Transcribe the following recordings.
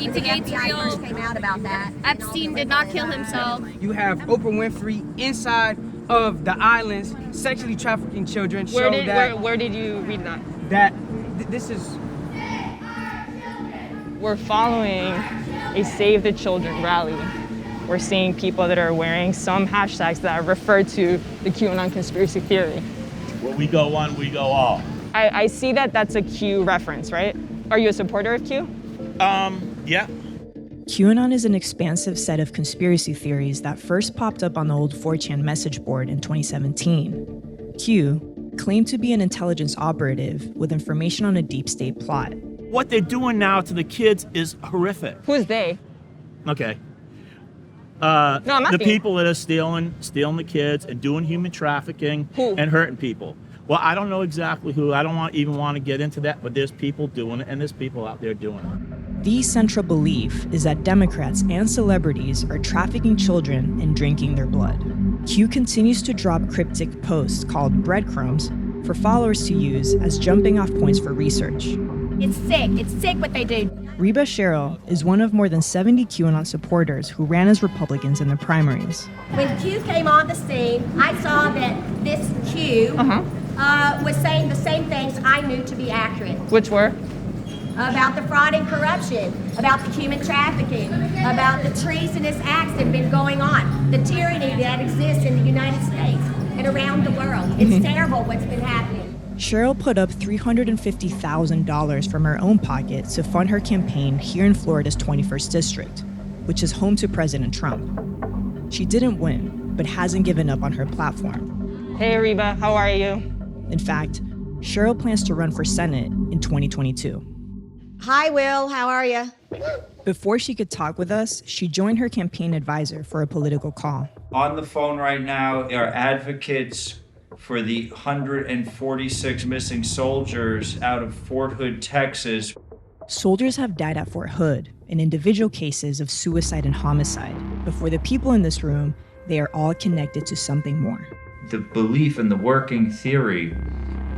ETA's real. Came out about that. Epstein did not kill himself. You have Oprah Winfrey inside of the islands sexually trafficking children. Where did you read that? This is... We're following a Save the Children rally. We're seeing people that are wearing some hashtags that refer to the QAnon conspiracy theory. Where we go one, we go all. I see that that's a Q reference, right? Are you a supporter of Q? Yeah. QAnon is an expansive set of conspiracy theories that first popped up on the old 4chan message board in 2017. Q claimed to be an intelligence operative with information on a deep state plot. What they're doing now to the kids is horrific. Who's they? Okay. I'm asking. The people that are stealing the kids and doing human trafficking and hurting people. Well, I don't know exactly who. I don't even want to get into that, but there's people doing it, and there's people out there doing it. The central belief is that Democrats and celebrities are trafficking children and drinking their blood. Q continues to drop cryptic posts called breadcrumbs for followers to use as jumping off points for research. It's sick. It's sick what they do. Reba Cheryl is one of more than 70 QAnon supporters who ran as Republicans in the primaries. When Q came on the scene, I saw that this Q was saying the same things I knew to be accurate. Which were? About the fraud and corruption, about the human trafficking, about the treasonous acts that have been going on, the tyranny that exists in the United States and around the world. It's terrible what's been happening. Cheryl put up $350,000 from her own pocket to fund her campaign here in Florida's 21st District, which is home to President Trump. She didn't win, but hasn't given up on her platform. Hey, Reba, how are you? In fact, Cheryl plans to run for Senate in 2022. Hi, Will. How are you? Before she could talk with us, she joined her campaign advisor for a political call. On the phone right now are advocates for the 146 missing soldiers out of Fort Hood, Texas. Soldiers have died at Fort Hood in individual cases of suicide and homicide, but for the people in this room, they are all connected to something more. The belief and the working theory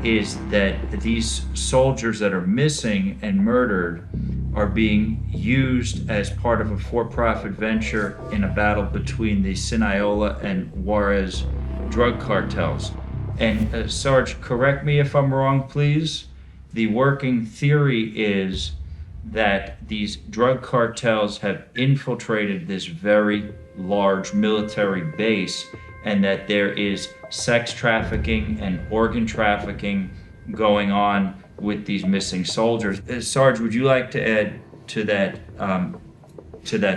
is that these soldiers that are missing and murdered are being used as part of a for-profit venture in a battle between the Sinaloa and Juarez drug cartels. And Sarge, correct me if I'm wrong, please. The working theory is that these drug cartels have infiltrated this very large military base and that there is sex trafficking and organ trafficking going on with these missing soldiers. Sarge, would you like to add to that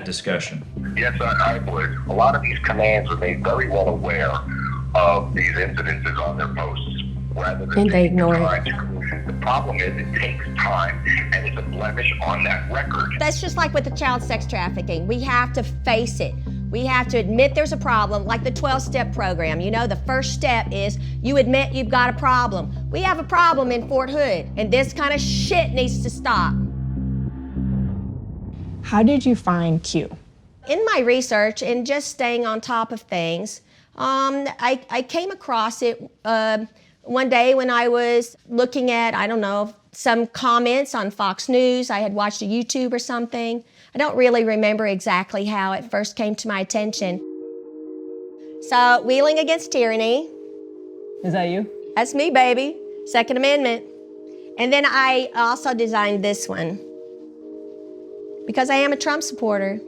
discussion? Yes, I would. A lot of these commands are made very well aware of these incidences on their posts, rather than they ignore it. The problem is it takes time, and it's a blemish on that record. That's just like with the child sex trafficking. We have to face it. We have to admit there's a problem, like the 12-step program. You know, the first step is you admit you've got a problem. We have a problem in Fort Hood, and this kind of shit needs to stop. How did you find Q? In my research and just staying on top of things, I came across it one day when I was looking at, I don't know, some comments on Fox News. I had watched a YouTube or something. I don't really remember exactly how it first came to my attention. So, Wheeling Against Tyranny. Is that you? That's me, baby. Second Amendment. And then I also designed this one because I am a Trump supporter.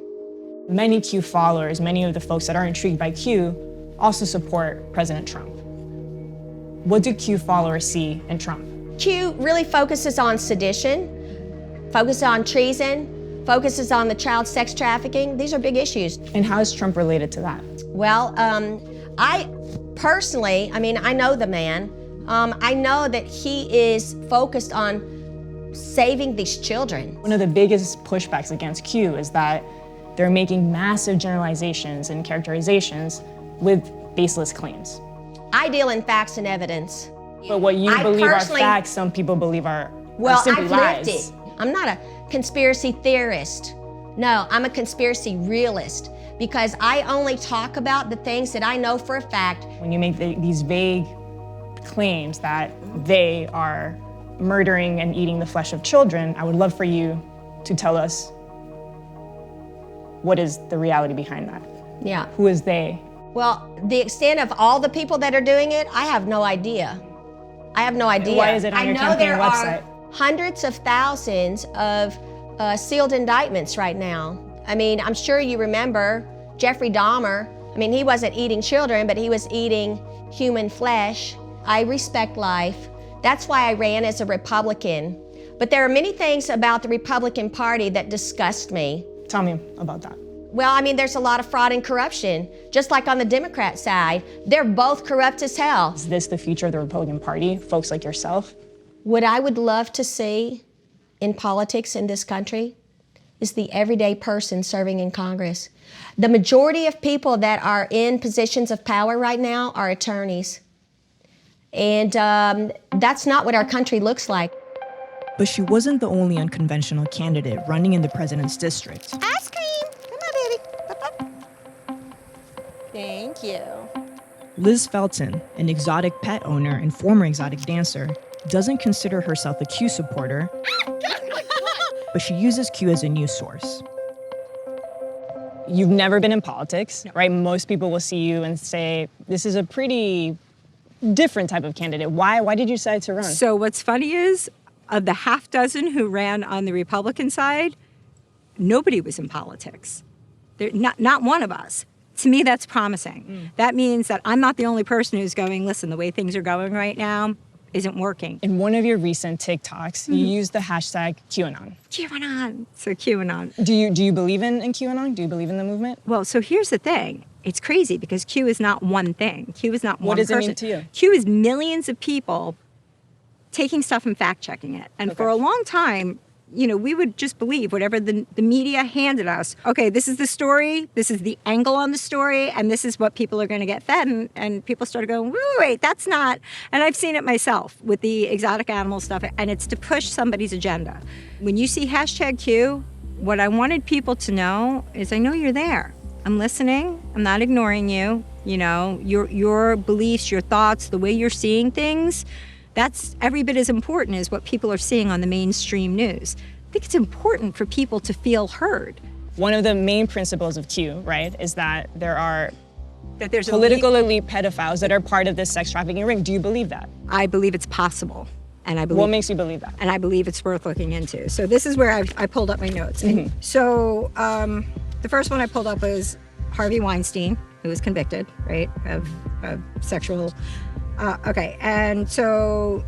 Many Q followers, many of the folks that are intrigued by Q, also support President Trump. What do Q followers see in Trump? Q really focuses on sedition, focuses on treason, focuses on the child sex trafficking. These are big issues. And how is Trump related to that? Well, I personally, I know the man. I know that he is focused on saving these children. One of the biggest pushbacks against Q is that they're making massive generalizations and characterizations with baseless claims. I deal in facts and evidence. But what you believe are facts, some people believe are simply lies. I've lived it. I'm not a conspiracy theorist. No, I'm a conspiracy realist because I only talk about the things that I know for a fact. When you make these vague claims that they are murdering and eating the flesh of children, I would love for you to tell us What is the reality behind that? Yeah. Who is they? Well, the extent of all the people that are doing it, I have no idea. I have no idea. Why is it on your campaign website? I know there are hundreds of thousands of sealed indictments right now. I mean, I'm sure you remember Jeffrey Dahmer. I mean, he wasn't eating children, but he was eating human flesh. I respect life. That's why I ran as a Republican. But there are many things about the Republican Party that disgust me. Tell me about that. Well, I mean, there's a lot of fraud and corruption. Just like on the Democrat side, they're both corrupt as hell. Is this the future of the Republican Party, folks like yourself? What I would love to see in politics in this country is the everyday person serving in Congress. The majority of people that are in positions of power right now are attorneys. And that's not what our country looks like. But she wasn't the only unconventional candidate running in the president's district. Ice cream! Come on, baby. Thank you. Liz Felton, an exotic pet owner and former exotic dancer, doesn't consider herself a Q supporter, but she uses Q as a news source. You've never been in politics, right? Most people will see you and say, this is a pretty different type of candidate. Why did you decide to run? So what's funny is, of the half dozen who ran on the Republican side, nobody was in politics. Not one of us. To me, that's promising. That means that I'm not the only person who's going, listen, the way things are going right now isn't working. In one of your recent TikToks, you used the hashtag QAnon. QAnon. So QAnon. Do you believe in QAnon? Do you believe in the movement? Well, so here's the thing. It's crazy because Q is not one thing. Q is not one person. What does it mean to you? Q is millions of people taking stuff and fact-checking it. And for a long time, we would just believe whatever the media handed us. Okay, this is the story, this is the angle on the story, and this is what people are going to get fed. And people started going, wait, that's not. And I've seen it myself with the exotic animal stuff, and it's to push somebody's agenda. When you see hashtag Q, what I wanted people to know is I know you're there. I'm listening. I'm not ignoring you. Your beliefs, your thoughts, the way you're seeing things, that's every bit as important as what people are seeing on the mainstream news. I think it's important for people to feel heard. One of the main principles of Q, right, is that there's political elite pedophiles that are part of this sex trafficking ring. Do you believe that? I believe it's possible. And I believe, what makes you believe that? And I believe it's worth looking into. So this is where I pulled up my notes. Mm-hmm. So the first one I pulled up was Harvey Weinstein, who was convicted, right, of sexual. Okay, and so,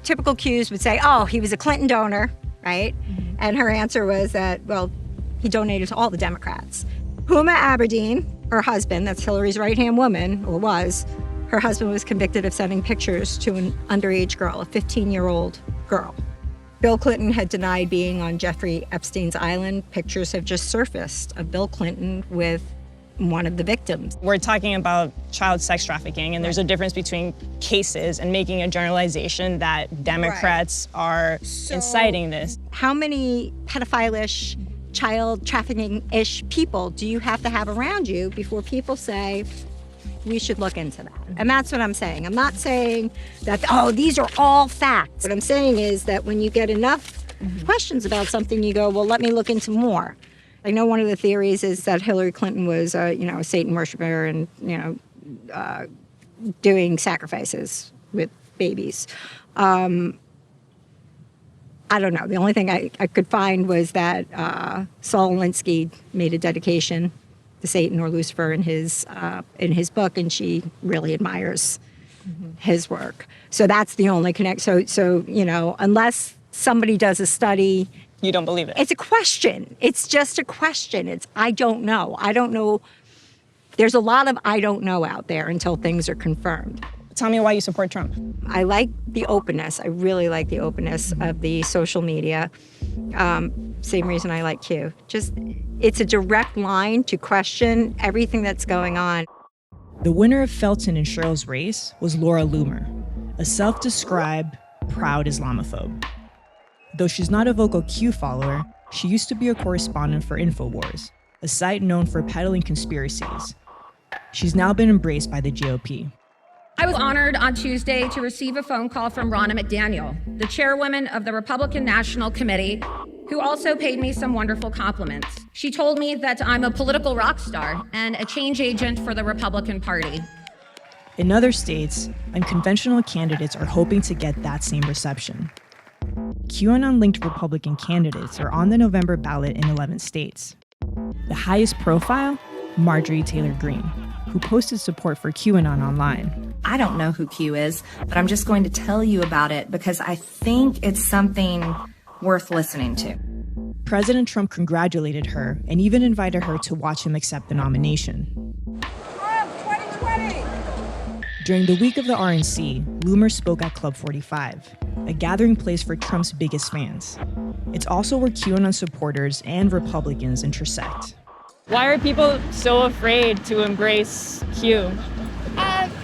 typical Qs would say, oh, he was a Clinton donor, right? Mm-hmm. And her answer was that, well, he donated to all the Democrats. Huma Abedin, her husband, that's Hillary's right-hand woman, or was, her husband was convicted of sending pictures to an underage girl, a 15-year-old girl. Bill Clinton had denied being on Jeffrey Epstein's island. Pictures have just surfaced of Bill Clinton with one of the victims. We're talking about child sex trafficking, and there's a difference between cases and making a generalization that Democrats are inciting this. How many pedophile-ish, child trafficking-ish people do you have to have around you before people say, we should look into that? And that's what I'm saying. I'm not saying that, these are all facts. What I'm saying is that when you get enough questions about something, you go, well, let me look into more. I know one of the theories is that Hillary Clinton was, a Satan worshiper and, doing sacrifices with babies. I don't know. The only thing I could find was that Saul Alinsky made a dedication to Satan or Lucifer in his book, and she really admires his work. So that's the only connect. So unless somebody does a study. You don't believe it? It's a question. It's just a question. I don't know. I don't know. There's a lot of I don't know out there until things are confirmed. Tell me why you support Trump. I like the openness. I really like the openness of the social media. Same reason I like Q. Just, it's a direct line to question everything that's going on. The winner of Felton and Cheryl's race was Laura Loomer, a self-described proud Islamophobe. Though she's not a vocal Q follower, she used to be a correspondent for InfoWars, a site known for peddling conspiracies. She's now been embraced by the GOP. I was honored on Tuesday to receive a phone call from Ronna McDaniel, the chairwoman of the Republican National Committee, who also paid me some wonderful compliments. She told me that I'm a political rock star and a change agent for the Republican Party. In other states, unconventional candidates are hoping to get that same reception. QAnon-linked Republican candidates are on the November ballot in 11 states. The highest profile? Marjorie Taylor Greene, who posted support for QAnon online. I don't know who Q is, but I'm just going to tell you about it because I think it's something worth listening to. President Trump congratulated her and even invited her to watch him accept the nomination. Trump 2020! During the week of the RNC, Loomer spoke at Club 45, a gathering place for Trump's biggest fans. It's also where QAnon supporters and Republicans intersect. Why are people so afraid to embrace Q?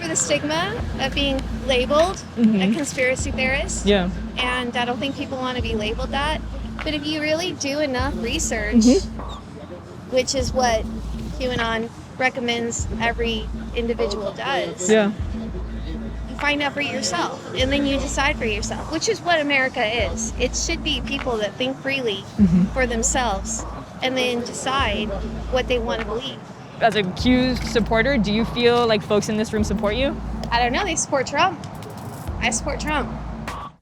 For the stigma of being labeled a conspiracy theorist. Yeah. And I don't think people want to be labeled that. But if you really do enough research, which is what QAnon recommends every individual does, Yeah. you find out for yourself and then you decide for yourself, which is what America is. It should be people that think freely for themselves and then decide what they want to believe. As a Q supporter, do you feel like folks in this room support you? I don't know, they support Trump. I support Trump.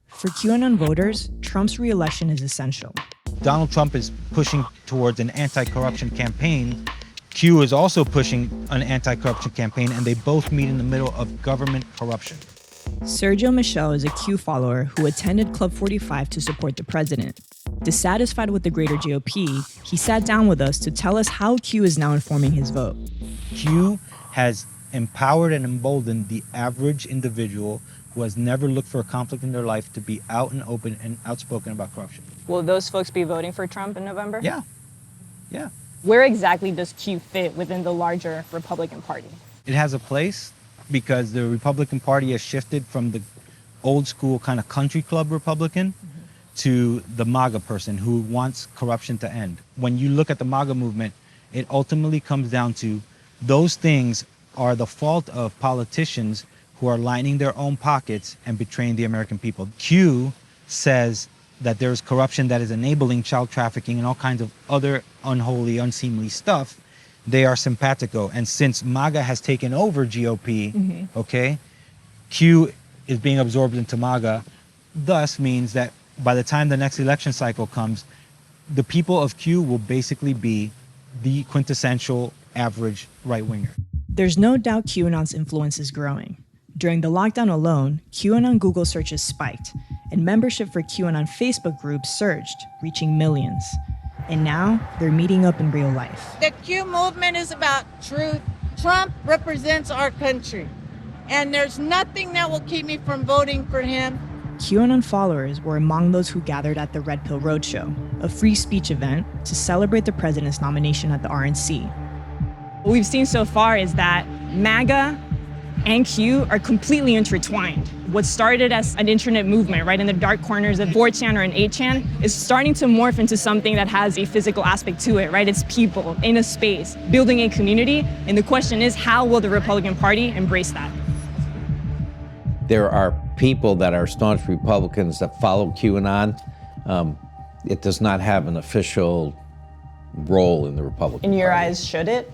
For QAnon voters, Trump's re-election is essential. Donald Trump is pushing towards an anti-corruption campaign. Q is also pushing an anti-corruption campaign, and they both meet in the middle of government corruption. Sergio Michel is a Q follower who attended Club 45 to support the president. Dissatisfied with the greater GOP, he sat down with us to tell us how Q is now informing his vote. Q has empowered and emboldened the average individual who has never looked for a conflict in their life to be out and open and outspoken about corruption. Will those folks be voting for Trump in November? Yeah. Yeah. Where exactly does Q fit within the larger Republican Party? It has a place because the Republican Party has shifted from the old school kind of country club Republican to the MAGA person who wants corruption to end. When you look at the MAGA movement, it ultimately comes down to those things are the fault of politicians who are lining their own pockets and betraying the American people. Q says that there's corruption that is enabling child trafficking and all kinds of other unholy, unseemly stuff. They are simpatico. And since MAGA has taken over GOP, okay, Q is being absorbed into MAGA, thus means that by the time the next election cycle comes, the people of Q will basically be the quintessential average right-winger. There's no doubt QAnon's influence is growing. During the lockdown alone, QAnon Google searches spiked, and membership for QAnon Facebook groups surged, reaching millions. And now, they're meeting up in real life. The Q movement is about truth. Trump represents our country, and there's nothing that will keep me from voting for him. QAnon followers were among those who gathered at the Red Pill Roadshow, a free speech event to celebrate the president's nomination at the RNC. What we've seen so far is that MAGA and Q are completely intertwined. What started as an internet movement, right in the dark corners of 4chan or an 8chan, is starting to morph into something that has a physical aspect to it, right? It's people in a space, building a community, and the question is, how will the Republican Party embrace that? There are people that are staunch Republicans that follow QAnon. It does not have an official role in the Republican In your Party. eyes, should it?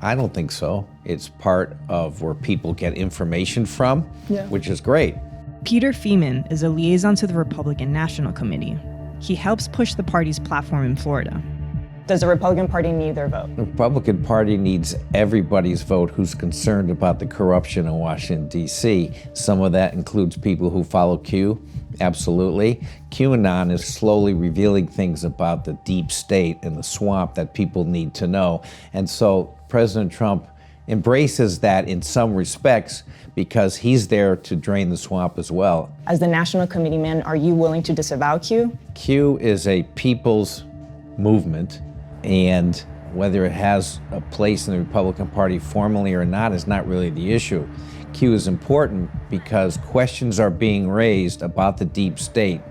I don't think so. It's part of where people get information from, which is great. Peter Feeman is a liaison to the Republican National Committee. He helps push the party's platform in Florida. Does the Republican Party need their vote? The Republican Party needs everybody's vote who's concerned about the corruption in Washington, D.C. Some of that includes people who follow Q, absolutely. QAnon is slowly revealing things about the deep state and the swamp that people need to know. And so President Trump embraces that in some respects because he's there to drain the swamp as well. As the National Committee man, are you willing to disavow Q? Q is a people's movement, and whether it has a place in the Republican Party formally or not is not really the issue. Q is important because questions are being raised about the deep state